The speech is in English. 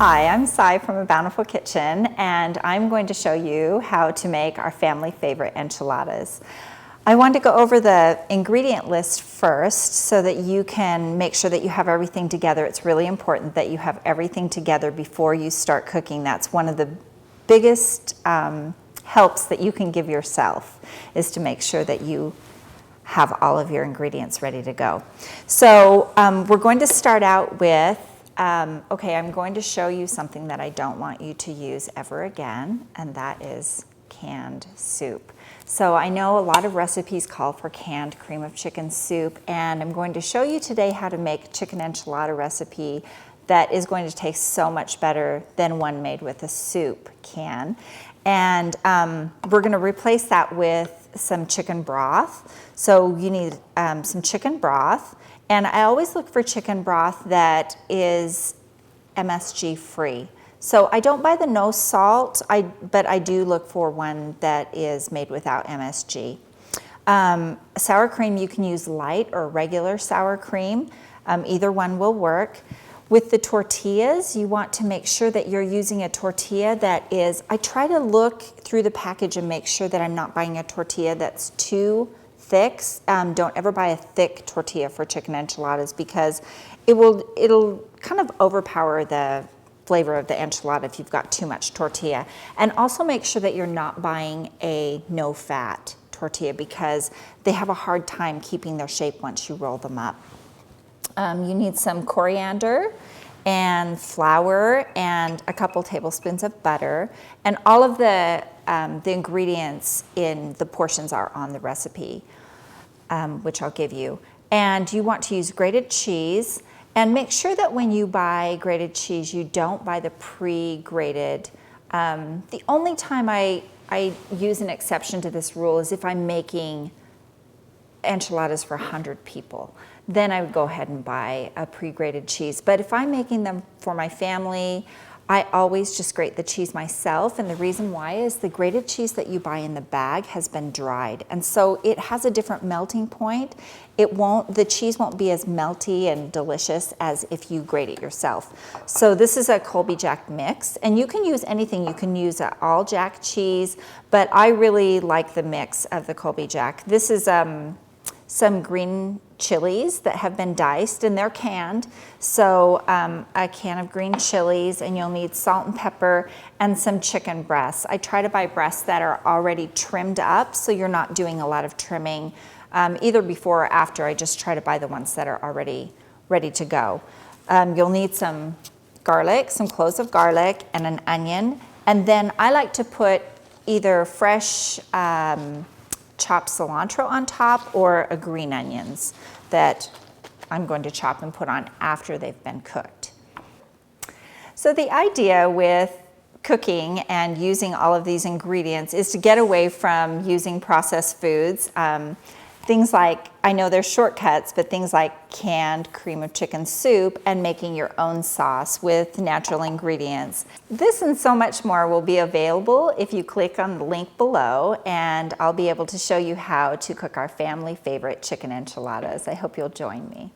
Hi, I'm Sai from A Bountiful Kitchen, and I'm going to show you how to make our family favorite enchiladas. I want to go over the ingredient list first so that you can make sure that you have everything together. It's really important that you have everything together before you start cooking. That's one of the biggest helps that you can give yourself, is to make sure that you have all of your ingredients ready to go. So we're going to start out with okay, I'm going to show you something that I don't want you to use ever again, and that is canned soup. So I know a lot of recipes call for canned cream of chicken soup, and I'm going to show you today how to make a chicken enchilada recipe that is going to taste so much better than one made with a soup can. And we're going to replace that with some chicken broth. So you need some chicken broth. And I always look for chicken broth that is MSG free. So I don't buy the no salt, but I do look for one that is made without MSG. Sour cream, you can use light or regular sour cream. Either one will work. With the tortillas, you want to make sure that you're using a tortilla that is, I try to look through the package and make sure that I'm not buying a tortilla that's too thick. Don't ever buy a thick tortilla for chicken enchiladas, because it'll kind of overpower the flavor of the enchilada if you've got too much tortilla. And also make sure that you're not buying a no-fat tortilla, because they have a hard time keeping their shape once you roll them up. You need some coriander and flour and a couple tablespoons of butter, and all of the ingredients in the portions are on the recipe, which I'll give you. And you want to use grated cheese, and make sure that when you buy grated cheese, you don't buy the pre-grated. The only time I use an exception to this rule is if I'm making enchiladas for 100 people. Then I would go ahead and buy a pre-grated cheese. But if I'm making them for my family, I always just grate the cheese myself. And the reason why is the grated cheese that you buy in the bag has been dried. And so it has a different melting point. The cheese won't be as melty and delicious as if you grate it yourself. So this is a Colby Jack mix, and you can use anything. You can use an all Jack cheese, but I really like the mix of the Colby Jack. This is some green chilies that have been diced, and they're canned. So a can of green chilies, and you'll need salt and pepper and some chicken breasts. I try to buy breasts that are already trimmed up, so you're not doing a lot of trimming either before or after. I just try to buy the ones that are already ready to go. You'll need some garlic, some cloves of garlic, and an onion. And then I like to put either fresh chopped cilantro on top, or a green onions that I'm going to chop and put on after they've been cooked. So the idea with cooking and using all of these ingredients is to get away from using processed foods. Things like, I know there's shortcuts, but things like canned cream of chicken soup and making your own sauce with natural ingredients. This and so much more will be available if you click on the link below, and I'll be able to show you how to cook our family favorite chicken enchiladas. I hope you'll join me.